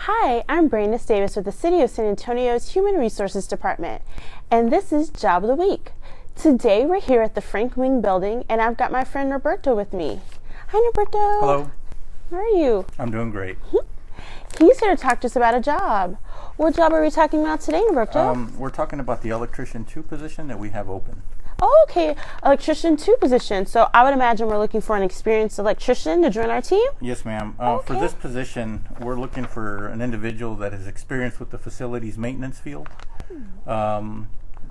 Hi, I'm Brandis Davis with the City of San Antonio's Human Resources Department, and this is Job of the Week. Today we're here at the Frank Wing building, and I've got my friend Roberto with me. Hi, Roberto. Hello. How are you? I'm doing great. He's here to talk to us about a job. What job are we talking about today, Roberto? We're talking about the Electrician II position that we have open. Oh, okay. Electrician II position. So I would imagine we're looking for an experienced electrician to join our team? Yes, ma'am. Okay. For this position, we're looking for an individual that is experienced with the facilities maintenance field.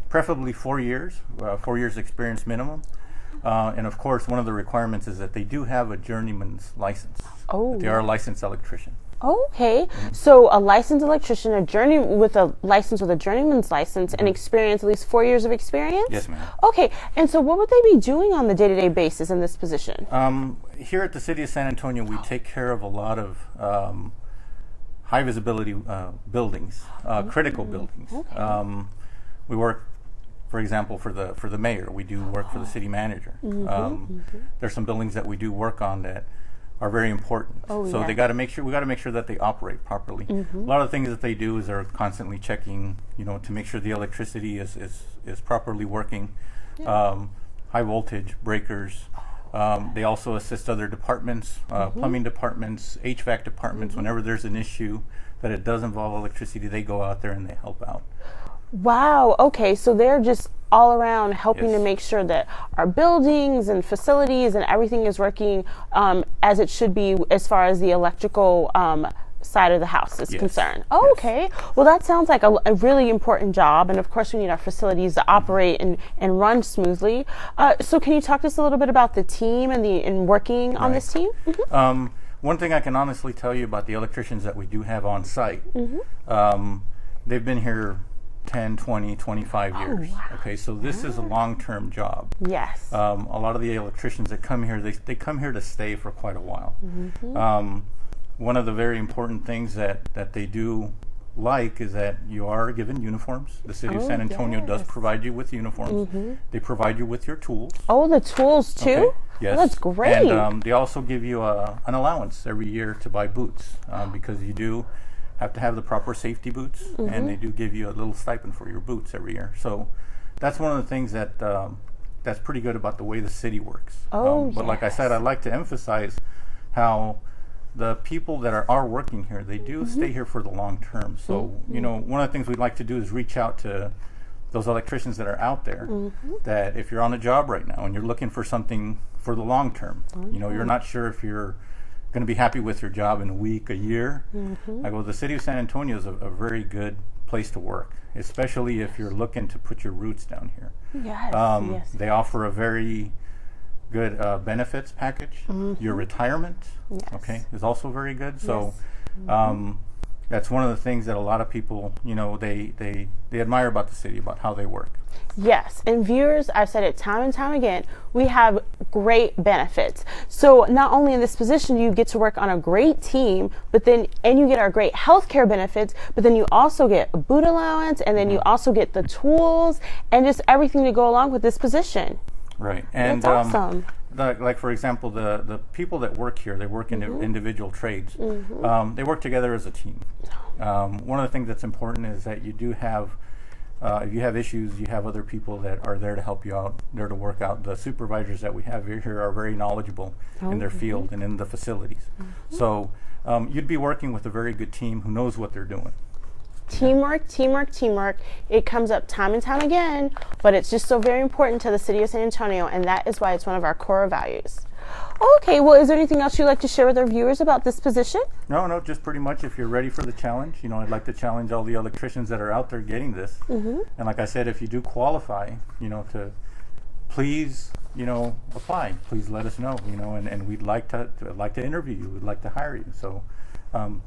Preferably 4 years, 4 years experience minimum. And of course, one of the requirements is that they do have a journeyman's license. Oh. That they are a licensed electrician. Okay, so a licensed electrician, with a license with a journeyman's license, and experience, at least 4 years of experience? Yes, ma'am. Okay, and so what would they be doing on the day-to-day basis in this position? Here at the City of San Antonio, we take care of a lot of high visibility buildings, critical buildings. Okay. We work, for example, for the mayor. We do work for the city manager. There's some buildings that we do work on that are very important. Oh, so yeah. we got to make sure that they operate properly. A lot of the things that they do is they're constantly checking, to make sure the electricity is properly working. Yeah. High voltage breakers. They also assist other departments, plumbing departments, HVAC departments. Whenever there's an issue that it does involve electricity, they go out there and they help out. Wow, okay, so they're just all around helping Yes. to make sure that our buildings and facilities and everything is working as it should be as far as the electrical side of the house is Yes. concerned. Oh, Yes. okay. Well, that sounds like a really important job, and of course we need our facilities to operate and run smoothly. So can you talk to us a little bit about the team and working on this team? One thing I can honestly tell you about the electricians that we do have on site, they've been here 10, 20, 25 years. wow. Okay, so this is a long-term job. Yes. A lot of the electricians that come here, they come here to stay for quite a while. One of the very important things that they do like is that you are given uniforms. The City of San Antonio does yes. provide you with uniforms. They provide you with your tools. Oh, the tools too? Okay. Yes. Oh, that's great. And they also give you an allowance every year to buy boots because you do have to have the proper safety boots, and they do give you a little stipend for your boots every year. So that's one of the things that that's pretty good about the way the city works. Oh, but like I said, I'd like to emphasize how the people that are working here, they do stay here for the long term. So, one of the things we'd like to do is reach out to those electricians that are out there, that if you're on a job right now and you're looking for something for the long term, you're not sure if you're going to be happy with your job in a week, a year. I go, the City of San Antonio is a very good place to work, especially if you're looking to put your roots down here. Yes, yes. They offer a very good benefits package. Your retirement, Yes. is also very good. So Yes. that's one of the things that a lot of people, they admire about the city, about how they work. Yes, and viewers, I've said it time and time again, we have great benefits. So not only in this position do you get to work on a great team, and you get our great healthcare benefits, but then you also get a boot allowance, and then you also get the tools and just everything to go along with this position. Right. And That's awesome. like for example, the people that work here, they work in individual trades. They work together as a team. One of the things that's important is that you do have, if you have issues, you have other people that are there to help you out, there to work out. The supervisors that we have here are very knowledgeable in their field and in the facilities. So you'd be working with a very good team who knows what they're doing. Teamwork, teamwork, teamwork. It comes up time and time again, but it's just so very important to the City of San Antonio, and that is why it's one of our core values. Okay, well, is there anything else you'd like to share with our viewers about this position? No, just pretty much if you're ready for the challenge. I'd like to challenge all the electricians that are out there getting this. And like I said, if you do qualify, to please, apply. Please let us know, and we'd like to interview you. We'd like to hire you. So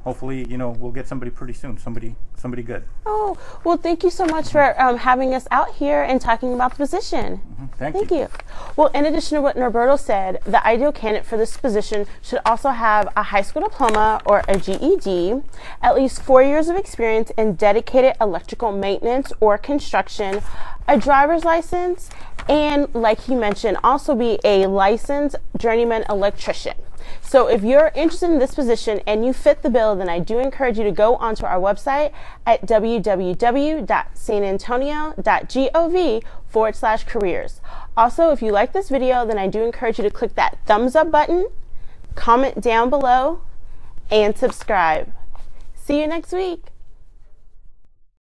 hopefully, we'll get somebody pretty soon, somebody good. Oh, well, thank you so much for having us out here and talking about the position. Thank you. Well, in addition to what Norberto said, the ideal candidate for this position should also have a high school diploma or a GED, at least 4 years of experience in dedicated electrical maintenance or construction, a driver's license, and like he mentioned, also be a licensed journeyman electrician. So if you're interested in this position and you fit the bill, then I do encourage you to go onto our website at www.sanantonio.gov/careers. Also, if you like this video, then I do encourage you to click that thumbs up button, comment down below, and subscribe. See you next week.